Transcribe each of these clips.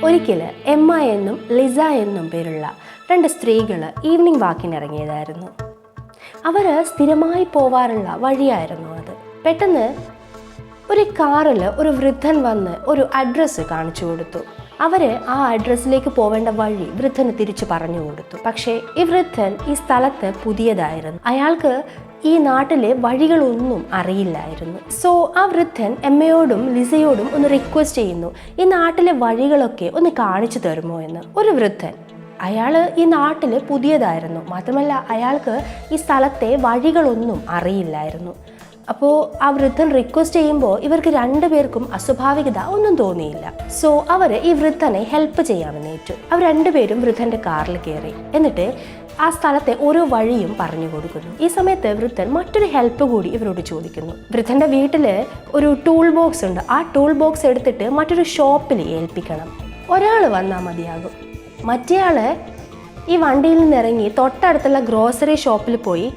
ഒരിക്കൽ എമ്മ എന്നും ലിസ എന്നും പേരുള്ള രണ്ട് സ്ത്രീകൾ ഈവനിങ് വാക്കിനിറങ്ങിയതായിരുന്നു. അവർ സ്ഥിരമായി പോവാറുള്ള വഴിയായിരുന്നു അത്. പെട്ടെന്ന് ഒരു കാറിൽ ഒരു വൃദ്ധൻ വന്ന് ഒരു അഡ്രസ്സ് കാണിച്ചു കൊടുത്തു. അവർ ആ അഡ്രസ്സിലേക്ക് പോവേണ്ട വഴി വൃദ്ധന് തിരിച്ചു പറഞ്ഞു കൊടുത്തു. പക്ഷേ ഈ വൃദ്ധൻ ഈ സ്ഥലത്ത് പുതിയതായിരുന്നു. അയാൾക്ക് ഈ നാട്ടിലെ വഴികളൊന്നും അറിയില്ലായിരുന്നു. സോ ആ വൃദ്ധൻ എമ്മയോടും ലിസയോടും ഒന്ന് റിക്വസ്റ്റ് ചെയ്യുന്നു, ഈ നാട്ടിലെ വഴികളൊക്കെ ഒന്ന് കാണിച്ചു തരുമോ എന്ന്. ഒരു വൃദ്ധൻ, അയാൾ ഈ നാട്ടിൽ പുതിയതായിരുന്നു, മാത്രമല്ല അയാൾക്ക് ഈ സ്ഥലത്തെ വഴികളൊന്നും അറിയില്ലായിരുന്നു. അപ്പോൾ ആ വൃദ്ധൻ റിക്വസ്റ്റ് ചെയ്യുമ്പോൾ ഇവർക്ക് രണ്ടുപേർക്കും അസ്വാഭാവികത ഒന്നും തോന്നിയില്ല. സോ അവർ ഈ വൃദ്ധനെ ഹെൽപ്പ് ചെയ്യാമെന്ന് ഏറ്റു. അവർ രണ്ടുപേരും വൃദ്ധൻ്റെ കാറിൽ കയറി. എന്നിട്ട് ആ സ്ഥലത്തെ ഓരോ വഴിയും പറഞ്ഞു കൊടുക്കുന്നു. ഈ സമയത്ത് വൃദ്ധൻ മറ്റൊരു ഹെൽപ്പ് കൂടി ഇവരോട് ചോദിക്കുന്നു. വൃദ്ധൻ്റെ വീട്ടിൽ ഒരു ടൂൾ ബോക്സ് ഉണ്ട്. ആ ടൂൾ ബോക്സ് എടുത്തിട്ട് മറ്റൊരു ഷോപ്പിൽ ഏൽപ്പിക്കണം. ഒരാൾ വന്നാൽ മതിയാകും. മറ്റേയാൾ ഈ വണ്ടിയിൽ നിന്ന് ഇറങ്ങി തൊട്ടടുത്തുള്ള ഗ്രോസറി ഷോപ്പിൽ പോയി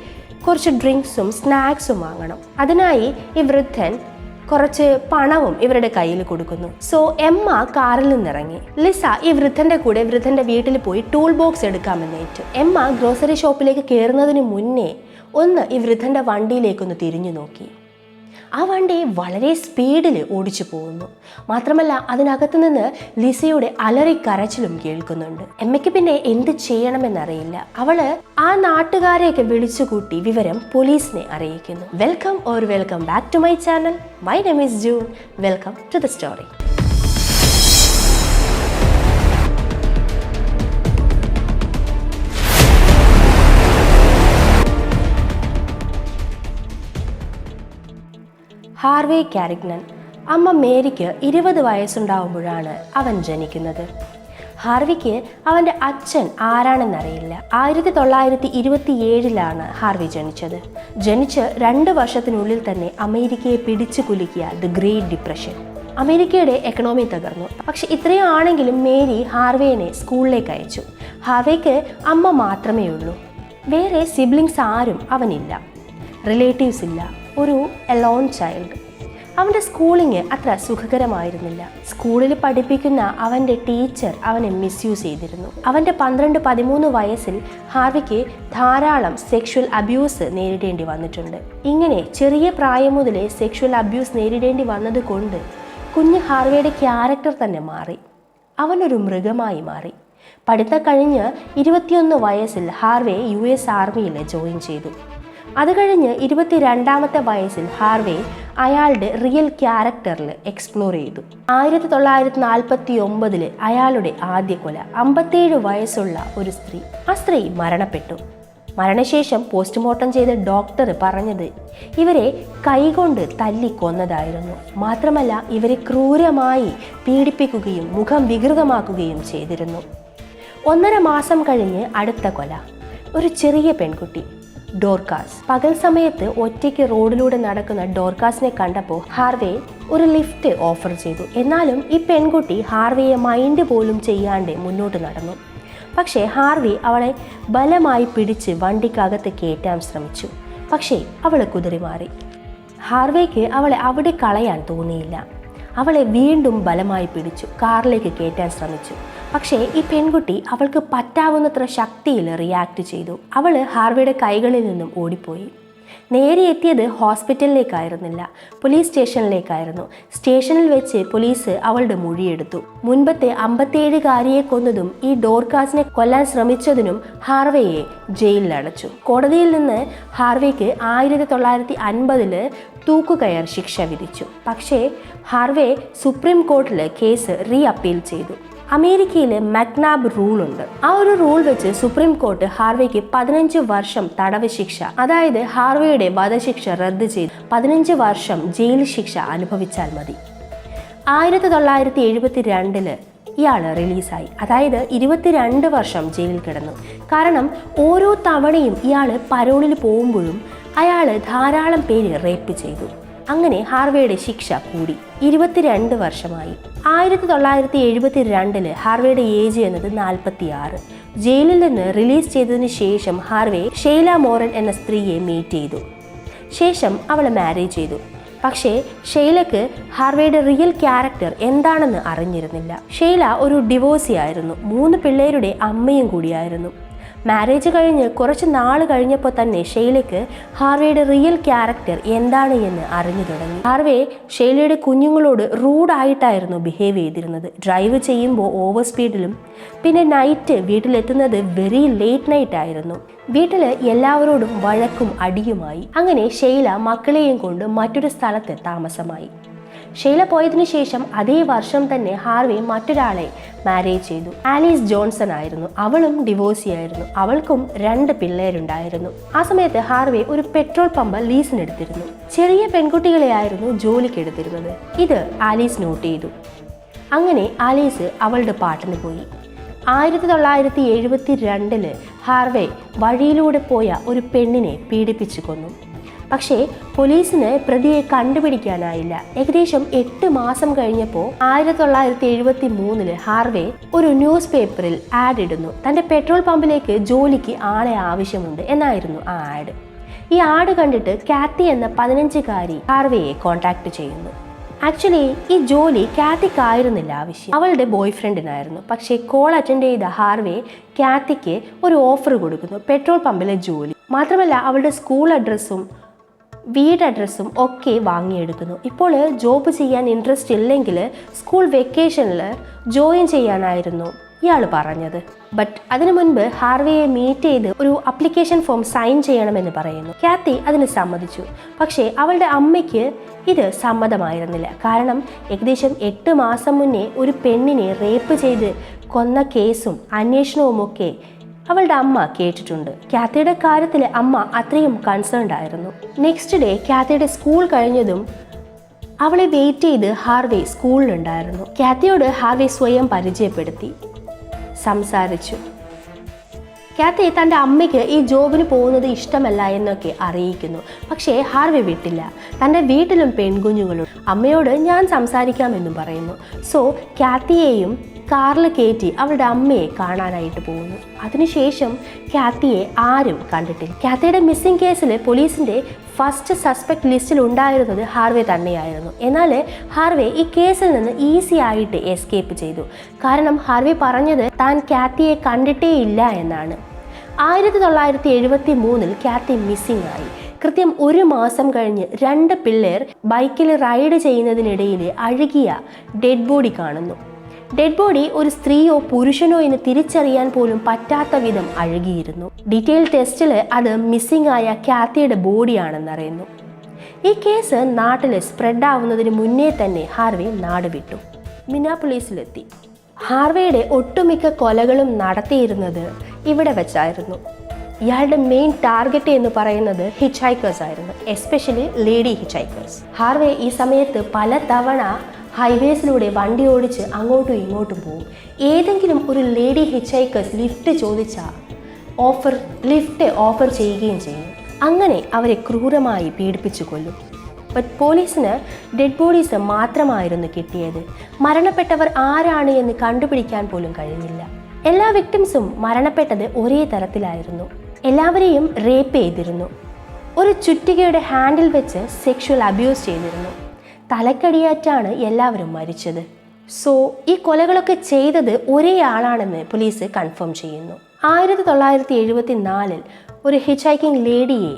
കുറച്ച് ഡ്രിങ്ക്സും സ്നാക്സും വാങ്ങണം. അതിനായി ഈ വൃദ്ധൻ കുറച്ച് പണവും ഇവരുടെ കയ്യിൽ കൊടുക്കുന്നു. സോ എമ്മ കാറിൽ നിന്നിറങ്ങി. ലിസ ഈ വൃദ്ധന്റെ കൂടെ വൃദ്ധന്റെ വീട്ടിൽ പോയി ടൂൾ ബോക്സ് എടുക്കാമെന്നേറ്റു. എമ്മ ഗ്രോസറി ഷോപ്പിലേക്ക് കയറുന്നതിന് മുന്നേ ഒന്ന് ഈ വൃദ്ധന്റെ വണ്ടിയിലേക്കൊന്ന് തിരിഞ്ഞു നോക്കി. ആ വണ്ടി വളരെ സ്പീഡിൽ ഓടിച്ചു പോകുന്നു. മാത്രമല്ല അതിനകത്ത് നിന്ന് ലിസയുടെ അലറിക്കരച്ചിലും കേൾക്കുന്നുണ്ട്. എമ്മയ്ക്ക് പിന്നെ എന്ത് ചെയ്യണമെന്നറിയില്ല. അവള് ആ നാട്ടുകാരെയൊക്കെ വിളിച്ചുകൂട്ടി വിവരം പോലീസിനെ അറിയിക്കുന്നു. Welcome back to my channel. My name is June. Welcome to the story. Harvey Carignan. അമ്മ മേരിക്ക് 20 വയസ്സുണ്ടാവുമ്പോഴാണ് അവൻ ജനിക്കുന്നത്. ഹാർവിക്ക് അവൻ്റെ അച്ഛൻ ആരാണെന്നറിയില്ല. 1927 ഹാർവി ജനിച്ചത്. ജനിച്ച് 2 വർഷത്തിനുള്ളിൽ തന്നെ അമേരിക്കയെ പിടിച്ചു കുലുക്കിയ ദ ഗ്രേറ്റ് ഡിപ്രഷൻ. അമേരിക്കയുടെ എക്കണോമി തകർന്നു. പക്ഷെ ഇത്രയും ആണെങ്കിലും മേരി ഹാർവേനെ സ്കൂളിലേക്ക് അയച്ചു. ഹാർവേക്ക് അമ്മ മാത്രമേ ഉള്ളൂ. വേറെ സിബ്ലിങ്സ് ആരും അവനില്ല. റിലേറ്റീവ്സ് ഇല്ല. ഒരു എലോൺ ചൈൽഡ്. അവൻ്റെ സ്കൂളിങ് അത്ര സുഖകരമായിരുന്നില്ല. സ്കൂളിൽ പഠിപ്പിക്കുന്ന അവൻ്റെ ടീച്ചർ അവനെ മിസ്യൂസ് ചെയ്തിരുന്നു. അവൻ്റെ 12-13 വയസ്സിൽ ഹാർവിക്ക് ധാരാളം സെക്ഷൽ അബ്യൂസ് നേരിടേണ്ടി വന്നിട്ടുണ്ട്. ഇങ്ങനെ ചെറിയ പ്രായം മുതലേ സെക്ഷൽ അബ്യൂസ് നേരിടേണ്ടി വന്നത് കൊണ്ട് കുഞ്ഞ് ഹാർവയുടെ ക്യാരക്ടർ തന്നെ മാറി. അവനൊരു മൃഗമായി മാറി. പഠിത്തം കഴിഞ്ഞ് 21 വയസ്സിൽ ഹാർവേ US ആർമിയിൽ ജോയിൻ ചെയ്തു. അത് കഴിഞ്ഞ് 22-ാമത്തെ വയസ്സിൽ ഹാർവേ അയാളുടെ റിയൽ ക്യാരക്ടറിൽ എക്സ്പ്ലോർ ചെയ്തു. 1949 അയാളുടെ ആദ്യ കൊല. 57 വയസ്സുള്ള ഒരു സ്ത്രീ. ആ സ്ത്രീ മരണപ്പെട്ടു. മരണശേഷം പോസ്റ്റ്മോർട്ടം ചെയ്ത ഡോക്ടർ പറഞ്ഞത് ഇവരെ കൈകൊണ്ട് തല്ലി കൊന്നതായിരുന്നു. മാത്രമല്ല ഇവരെ ക്രൂരമായി പീഡിപ്പിക്കുകയും മുഖം വികൃതമാക്കുകയും ചെയ്തിരുന്നു. 1.5 മാസം കഴിഞ്ഞ് അടുത്ത കൊല. ഒരു ചെറിയ പെൺകുട്ടി, ഡോർക്കാസ്. പകൽ സമയത്ത് ഒറ്റയ്ക്ക് റോഡിലൂടെ നടക്കുന്ന ഡോർക്കാസിനെ കണ്ടപ്പോൾ ഹാർവേ ഒരു ലിഫ്റ്റ് ഓഫർ ചെയ്തു. എന്നാലും ഈ പെൺകുട്ടി ഹാർവേയെ മൈൻഡ് പോലും ചെയ്യാണ്ട് മുന്നോട്ട് നടന്നു. പക്ഷേ ഹാർവേ അവളെ ബലമായി പിടിച്ച് വണ്ടിക്കകത്ത് കയറ്റാൻ ശ്രമിച്ചു. പക്ഷേ അവൾ കുതിറിമാറി. ഹാർവേക്ക് അവളെ അവിടെ കളയാൻ തോന്നിയില്ല. അവളെ വീണ്ടും ബലമായി പിടിച്ചു കാറിലേക്ക് കയറ്റാൻ ശ്രമിച്ചു. പക്ഷേ ഈ പെൺകുട്ടി അവൾക്ക് പറ്റാവുന്നത്ര ശക്തിയിൽ റിയാക്ട് ചെയ്തു. അവൾ ഹാർവേയുടെ കൈകളിൽ നിന്നും ഓടിപ്പോയി. നേരെ എത്തിയത് ഹോസ്പിറ്റലിലേക്കായിരുന്നില്ല, പോലീസ് സ്റ്റേഷനിലേക്കായിരുന്നു. സ്റ്റേഷനിൽ വെച്ച് പോലീസ് അവളുടെ മൊഴിയെടുത്തു. മുൻപത്തെ 57-കാരിയെ കൊന്നതും ഈ ഡോർക്കാസിനെ കൊല്ലാൻ ശ്രമിച്ചതിനും ഹാർവേയെ ജയിലിൽ അടച്ചു. കോടതിയിൽ നിന്ന് ഹാർവേക്ക് 1950 തൂക്കുകയർ ശിക്ഷ വിധിച്ചു. പക്ഷേ ഹാർവേ സുപ്രീം കോടതിയിൽ കേസ് അപ്പീൽ ചെയ്തു. അമേരിക്കയിൽ മക്നാബ് റൂൾ ഉണ്ട്. ആ ഒരു റൂൾ വെച്ച് സുപ്രീം കോടതി ഹാർവേക്ക് 15 വർഷം തടവ് ശിക്ഷ, അതായത് ഹാർവേയുടെ വധശിക്ഷ റദ്ദ് ചെയ്ത് 15 വർഷം ജയിൽ ശിക്ഷ അനുഭവിച്ചാൽ മതി. 1972 ഇയാൾ റിലീസായി. അതായത് 22 വർഷം ജയിലിൽ കിടന്നു. കാരണം ഓരോ തവണയും ഇയാൾ പരോളിൽ പോകുമ്പോഴും അയാൾ ധാരാളം പേര് റേപ്പ് ചെയ്തു. അങ്ങനെ ഹാർവേയുടെ ശിക്ഷ കൂടി 22 വർഷമായി. 1972 ഹാർവേയുടെ ഏജ് എന്നത് 46. ജയിലിൽ നിന്ന് റിലീസ് ചെയ്തതിനു ശേഷം ഹാർവേ ഷെയ്ല മോറൻ എന്ന സ്ത്രീയെ മീറ്റ് ചെയ്തു. ശേഷം അവളെ മാരേജ് ചെയ്തു. പക്ഷേ ഷെയ്ലക്ക് ഹാർവേയുടെ റിയൽ ക്യാരക്ടർ എന്താണെന്ന് അറിഞ്ഞിരുന്നില്ല. ഷെയ്ല ഒരു ഡിവോഴ്സി ആയിരുന്നു, 3 പിള്ളേരുടെ അമ്മയും കൂടിയായിരുന്നു. മാരേജ് കഴിഞ്ഞ് കുറച്ച് നാൾ കഴിഞ്ഞപ്പോൾ തന്നെ ഷെയ്ലയ്ക്ക് ഹാർവേയുടെ റിയൽ ക്യാരക്ടർ എന്താണ് എന്ന് അറിഞ്ഞു തുടങ്ങി. ഹാർവേ ഷെയ്ലയുടെ കുഞ്ഞുങ്ങളോട് റൂഡായിട്ടായിരുന്നു ബിഹേവ് ചെയ്തിരുന്നത്. ഡ്രൈവ് ചെയ്യുമ്പോൾ ഓവർ സ്പീഡിലും പിന്നെ നൈറ്റ് വീട്ടിലെത്തുന്നത് വെരി ലേറ്റ് നൈറ്റ് ആയിരുന്നു. വീട്ടിൽ എല്ലാവരോടും വഴക്കും അടിയുമായി. അങ്ങനെ ഷെയ്ല മക്കളെയും കൊണ്ട് മറ്റൊരു സ്ഥലത്ത് താമസമായി. ഷെയ്ല പോയതിനു ശേഷം അതേ വർഷം തന്നെ ഹാർവേ മറ്റൊരാളെ മാരേജ് ചെയ്തു. ആലീസ് ജോൺസൺ ആയിരുന്നു. അവളും ഡിവോഴ്സിയായിരുന്നു. അവൾക്കും 2 പിള്ളേരുണ്ടായിരുന്നു. ആ സമയത്ത് ഹാർവേ ഒരു പെട്രോൾ പമ്പ് ലീസിനെടുത്തിരുന്നു. ചെറിയ പെൺകുട്ടികളെയായിരുന്നു ജോലിക്ക് എടുത്തിരുന്നത്. ഇത് ആലീസ് നോട്ട് ചെയ്തു. അങ്ങനെ ആലീസ് അവളുടെ പാട്ടിന് പോയി. 1972 ഹാർവേ വഴിയിലൂടെ പോയ ഒരു പെണ്ണിനെ പീഡിപ്പിച്ചു കൊന്നു. പക്ഷേ പോലീസിന് പ്രതിയെ കണ്ടുപിടിക്കാനായില്ല. ഏകദേശം 8 മാസം കഴിഞ്ഞപ്പോൾ 1973 ഹാർവേ ഒരു ന്യൂസ് പേപ്പറിൽ ആഡ് ഇടുന്നു. തൻ്റെ പെട്രോൾ പമ്പിലേക്ക് ജോലിക്ക് ആളെ ആവശ്യമുണ്ട് എന്നായിരുന്നു ആ ആഡ്. ഈ ആഡ് കണ്ടിട്ട് കാത്തി എന്ന 15-കാരി ഹാർവേയെ കോൺടാക്ട് ചെയ്യുന്നു. ആക്ച്വലി ഈ ജോലി കാത്തിക്കായിരുന്നില്ല ആവശ്യം, അവളുടെ ബോയ് ഫ്രണ്ടിനായിരുന്നു. പക്ഷേ കോൾ അറ്റൻഡ് ചെയ്ത ഹാർവേ കാത്തിക്ക് ഒരു ഓഫർ കൊടുക്കുന്നു, പെട്രോൾ പമ്പിലെ ജോലി. മാത്രമല്ല അവളുടെ സ്കൂൾ അഡ്രസ്സും വീട് അഡ്രസ്സും ഒക്കെ വാങ്ങിയെടുക്കുന്നു. ഇപ്പോൾ ജോബ് ചെയ്യാൻ ഇൻട്രസ്റ്റ് ഇല്ലെങ്കിൽ സ്കൂൾ വെക്കേഷനിൽ ജോയിൻ ചെയ്യാനായിരുന്നു ഇയാൾ പറഞ്ഞത്. ബട്ട് അതിനു മുൻപ് ഹാർവേയെ മീറ്റ് ചെയ്ത് ഒരു അപ്ലിക്കേഷൻ ഫോം സൈൻ ചെയ്യണമെന്ന് പറയുന്നു. കാത്തി അതിന് സമ്മതിച്ചു. പക്ഷേ അവളുടെ അമ്മയ്ക്ക് ഇത് സമ്മതമായിരുന്നില്ല. കാരണം ഏകദേശം 8 മാസം മുന്നേ ഒരു പെണ്ണിനെ റേപ്പ് ചെയ്ത് കൊന്ന കേസും അന്വേഷണവുമൊക്കെ അവളുടെ അമ്മ കേട്ടിട്ടുണ്ട്. കാത്തിയുടെ കാര്യത്തിൽ അമ്മ അത്രയും കൺസേൺഡ് ആയിരുന്നു. നെക്സ്റ്റ് ഡേ കാത്തിയുടെ സ്കൂൾ കഴിഞ്ഞതും അവളെ വെയിറ്റ് ചെയ്ത് ഹാർവേ സ്കൂളിലുണ്ടായിരുന്നു. കാത്തിയോട് ഹാർവേ സ്വയം പരിചയപ്പെടുത്തി, സംസാരിച്ചു. കാത്തി തൻ്റെ അമ്മയ്ക്ക് ഈ ജോബിന് പോകുന്നത് ഇഷ്ടമല്ല എന്നൊക്കെ അറിയിക്കുന്നു. പക്ഷേ ഹാർവേ വിട്ടില്ല. തൻ്റെ വീട്ടിലും പെൺകുഞ്ഞുങ്ങളും അമ്മയോട് ഞാൻ സംസാരിക്കാമെന്നും പറയുന്നു. സോ കാത്തിയെയും കാറിൽ കയറ്റി അവളുടെ അമ്മയെ കാണാനായിട്ട് പോകുന്നു. അതിനുശേഷം കാത്തിയെ ആരും കണ്ടിട്ടില്ല. കാത്തിയുടെ മിസ്സിംഗ് കേസിൽ പോലീസിൻ്റെ ഫസ്റ്റ് സസ്പെക്ട് ലിസ്റ്റിൽ ഉണ്ടായിരുന്നത് ഹാർവേ തന്നെയായിരുന്നു. എന്നാൽ ഹാർവേ ഈ കേസിൽ നിന്ന് ഈസി ആയിട്ട് എസ്കേപ്പ് ചെയ്തു. കാരണം ഹാർവേ പറഞ്ഞത് താൻ കാത്തിയെ കണ്ടിട്ടേ ഇല്ല എന്നാണ്. 1973 കാത്തി മിസ്സിംഗ് ആയി. കൃത്യം 1 മാസം കഴിഞ്ഞ് 2 പിള്ളേർ ബൈക്കിൽ റൈഡ് ചെയ്യുന്നതിനിടയിൽ അഴുകിയ ഡെഡ് ബോഡി കാണുന്നു. ഡെഡ് ബോഡി ഒരു സ്ത്രീയോ പുരുഷനോ എന്ന് തിരിച്ചറിയാൻ പോലും പറ്റാത്ത വിധം അഴുകിയിരുന്നു. ഡീറ്റെയിൽ ടെസ്റ്റിൽ അത് മിസ്സിംഗ് ആയ കാത്തിയുടെ ബോഡിയാണെന്നറിയുന്നു. ഈ കേസ് നാട്ടിൽ സ്പ്രെഡ് ആവുന്നതിന് മുന്നേ തന്നെ ഹാർവേ നാട് വിട്ടു. മിന്നാപോളിസിലെത്തി. ഹാർവേയുടെ ഒട്ടുമിക്ക കൊലകളും നടത്തിയിരുന്നത് ഇവിടെ വെച്ചായിരുന്നു. ഇയാളുടെ മെയിൻ ടാർഗറ്റ് എന്ന് പറയുന്നത് ഹിച്ച് ഹൈക്കേഴ്സ് ആയിരുന്നു, especially lady hitch hikers. Harvey ഈ സമയത്ത് പല തവണ ഹൈവേസിലൂടെ വണ്ടി ഓടിച്ച് അങ്ങോട്ടും ഇങ്ങോട്ടും പോകും. ഏതെങ്കിലും ഒരു ലേഡി ഹിച്ച് ഹൈക്കേഴ്സ് ലിഫ്റ്റ് ചോദിച്ചാൽ ലിഫ്റ്റ് ഓഫർ ചെയ്യുകയും ചെയ്യും. അങ്ങനെ അവരെ ക്രൂരമായി പീഡിപ്പിച്ചു കൊല്ലും. ബട്ട് പോലീസിന് ഡെഡ് ബോഡീസ് മാത്രമായിരുന്നു കിട്ടിയത്. മരണപ്പെട്ടവർ ആരാണ് എന്ന് കണ്ടുപിടിക്കാൻ പോലും കഴിഞ്ഞില്ല. എല്ലാ വിക്ടിംസും മരണപ്പെട്ടത് ഒരേ തരത്തിലായിരുന്നു. എല്ലാവരെയും റേപ്പ് ചെയ്തിരുന്നു. ഒരു ചുറ്റികയുടെ ഹാൻഡിൽ വെച്ച് സെക്ഷുവൽ അബ്യൂസ് ചെയ്തിരുന്നു. തലക്കടിയാറ്റാണ് എല്ലാവരും മരിച്ചത്. സോ ഈ കൊലകളൊക്കെ ചെയ്തത് ഒരേ ആളാണെന്ന് പോലീസ് കൺഫേം ചെയ്യുന്നു. 1974 ഒരു ഹിച്ച് ഹൈക്കിംഗ് ലേഡിയെ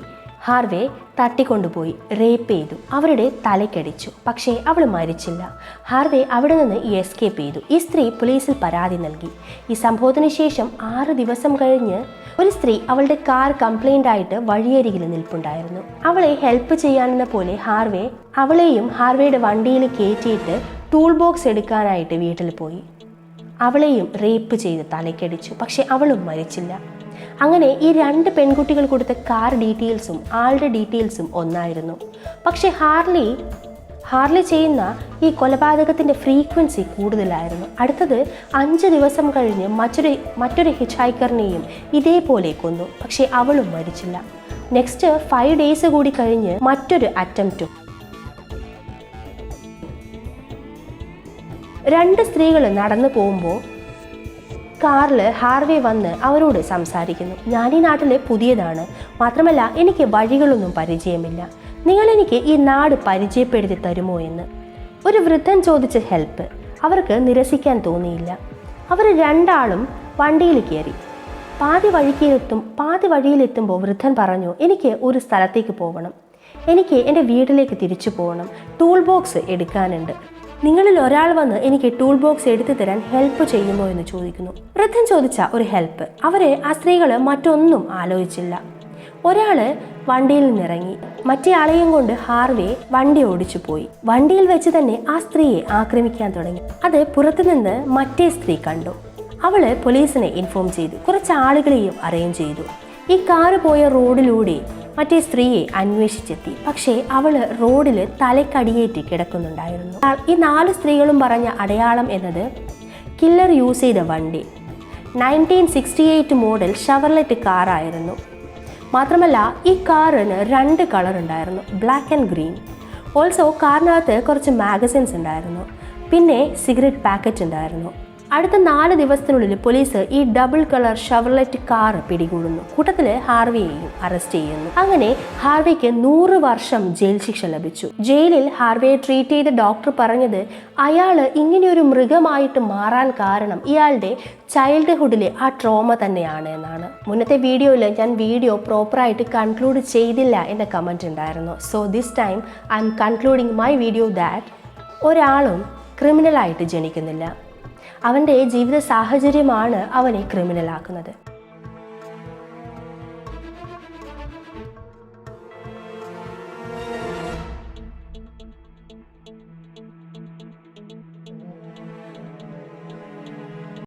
ഹാർവേ തട്ടിക്കൊണ്ടുപോയി റേപ്പ് ചെയ്തു. അവരുടെ തലക്കടിച്ചു. പക്ഷേ അവൾ മരിച്ചില്ല. ഹാർവേ അവിടെ നിന്ന് എസ്കേപ്പ് ചെയ്തു. ഈ സ്ത്രീ പോലീസിൽ പരാതി നൽകി. ഈ സംഭവത്തിന് ശേഷം 6 ദിവസം കഴിഞ്ഞ് ഒരു സ്ത്രീ അവളുടെ കാർ കംപ്ലൈൻ്റ് ആയിട്ട് വഴിയരികിൽ നിൽപ്പുണ്ടായിരുന്നു. അവളെ ഹെൽപ്പ് ചെയ്യാനെന്ന പോലെ ഹാർവേ അവളെയും ഹാർവേയുടെ വണ്ടിയിൽ കയറ്റിയിട്ട് ടൂൾ ബോക്സ് എടുക്കാനായിട്ട് വീട്ടിൽ പോയി. അവളെയും റേപ്പ് ചെയ്ത് തലക്കടിച്ചു. പക്ഷെ അവളും മരിച്ചില്ല. അങ്ങനെ ഈ 2 പെൺകുട്ടികൾ കൊടുത്ത കാർ ഡീറ്റെയിൽസും ആളുടെ ഡീറ്റെയിൽസും ഒന്നായിരുന്നു. പക്ഷെ ഹാർലി ചെയ്യുന്ന ഈ കൊലപാതകത്തിൻ്റെ ഫ്രീക്വൻസി കൂടുതലായിരുന്നു. അടുത്തത് 5 ദിവസം കഴിഞ്ഞ് മറ്റൊരു ഹിച്ച് ഹൈക്കറിനെയും ഇതേപോലെ കൊന്നു. പക്ഷേ അവളും മരിച്ചില്ല. നെക്സ്റ്റ് 5 ഡേയ്സ് കൂടി കഴിഞ്ഞ് മറ്റൊരു അറ്റംപ്റ്റും. 2 സ്ത്രീകൾ നടന്നു പോകുമ്പോൾ കാറിൽ ഹാർവേ വന്ന് അവരോട് സംസാരിക്കുന്നു. ഞാൻ ഈ നാട്ടിലെ പുതിയതാണ്, മാത്രമല്ല എനിക്ക് വഴികളൊന്നും പരിചയമില്ല. നിങ്ങളെനിക്ക് ഈ നാട് പരിചയപ്പെടുത്തി തരുമോ എന്ന്. ഒരു വൃദ്ധൻ ചോദിച്ച ഹെൽപ്പ് അവർക്ക് നിരസിക്കാൻ തോന്നിയില്ല. അവർ രണ്ടാളും വണ്ടിയിൽ കയറി. പാതി വഴിയിലെത്തുമ്പോൾ വൃദ്ധൻ പറഞ്ഞു, എനിക്ക് ഒരു സ്ഥലത്തേക്ക് പോകണം, എനിക്ക് എൻ്റെ വീട്ടിലേക്ക് തിരിച്ചു പോകണം, ടൂൾ ബോക്സ് എടുക്കാനുണ്ട്. നിങ്ങളിൽ ഒരാൾ വന്ന് എനിക്ക് ടൂൾ ബോക്സ് എടുത്തു തരാൻ ഹെൽപ്പ് ചെയ്യുമോ എന്ന് ചോദിക്കുന്നു. വൃദ്ധൻ ചോദിച്ച ഒരു ഹെൽപ്പ്. ആ സ്ത്രീകൾ മറ്റൊന്നും ആലോചിച്ചില്ല. ഒരാൾ വണ്ടിയിൽ നിന്നിറങ്ങി. മറ്റേ ആളെയും കൊണ്ട് ഹാർവേ വണ്ടി ഓടിച്ചു പോയി. വണ്ടിയിൽ വെച്ച് തന്നെ ആ സ്ത്രീയെ ആക്രമിക്കാൻ തുടങ്ങി. അത് പുറത്തുനിന്ന് മറ്റേ സ്ത്രീ കണ്ടു. അവള് പോലീസിനെ ഇൻഫോം ചെയ്തു. കുറച്ച് ആളുകളെയും അറേഞ്ച് ചെയ്തു. ഈ കാറ് പോയ റോഡിലൂടെ മറ്റേ സ്ത്രീയെ അന്വേഷിച്ചെത്തി. പക്ഷേ അവള് റോഡിൽ തലക്കടിയേറ്റ് കിടക്കുന്നുണ്ടായിരുന്നു. ഈ 4 സ്ത്രീകളും പറഞ്ഞ അടയാളം എന്നത് കില്ലർ യൂസ് ചെയ്ത വണ്ടി 1968 മോഡൽ ഷവർലെറ്റ് കാറായിരുന്നു. മാത്രമല്ല ഈ കാറിന് 2 കളർ ഉണ്ടായിരുന്നു, ബ്ലാക്ക് ആൻഡ് ഗ്രീൻ. ഓൾസോ കാറിനകത്ത് കുറച്ച് മാഗസിൻസ് ഉണ്ടായിരുന്നു, പിന്നെ സിഗരറ്റ് പാക്കറ്റ് ഉണ്ടായിരുന്നു. അടുത്ത 4 ദിവസത്തിനുള്ളിൽ പോലീസ് ഈ ഡബിൾ കളർ ഷവർലെറ്റ് കാർ പിടികൂടുന്നു. കൂട്ടത്തിൽ ഹാർവേയെയും അറസ്റ്റ് ചെയ്യുന്നു. അങ്ങനെ ഹാർവേക്ക് 100 വർഷം ജയിൽ ശിക്ഷ ലഭിച്ചു. ജയിലിൽ ഹാർവേയെ ട്രീറ്റ് ചെയ്ത ഡോക്ടർ പറഞ്ഞത് അയാള് ഇങ്ങനെയൊരു മൃഗമായിട്ട് മാറാൻ കാരണം ഇയാളുടെ ചൈൽഡ്ഹുഡിലെ ആ ട്രോമ തന്നെയാണ് എന്നാണ്. മുന്നത്തെ വീഡിയോയിൽ ഞാൻ വീഡിയോ പ്രോപ്പറായിട്ട് കൺക്ലൂഡ് ചെയ്തില്ല എന്ന കമൻറ്റ് ഉണ്ടായിരുന്നു. So this time I M concluding my video that ഒരാളും ക്രിമിനലായിട്ട് ജനിക്കുന്നില്ല. അവൻ്റെ ജീവിത സാഹചര്യമാണ് അവനെ ക്രിമിനലാക്കുന്നത്.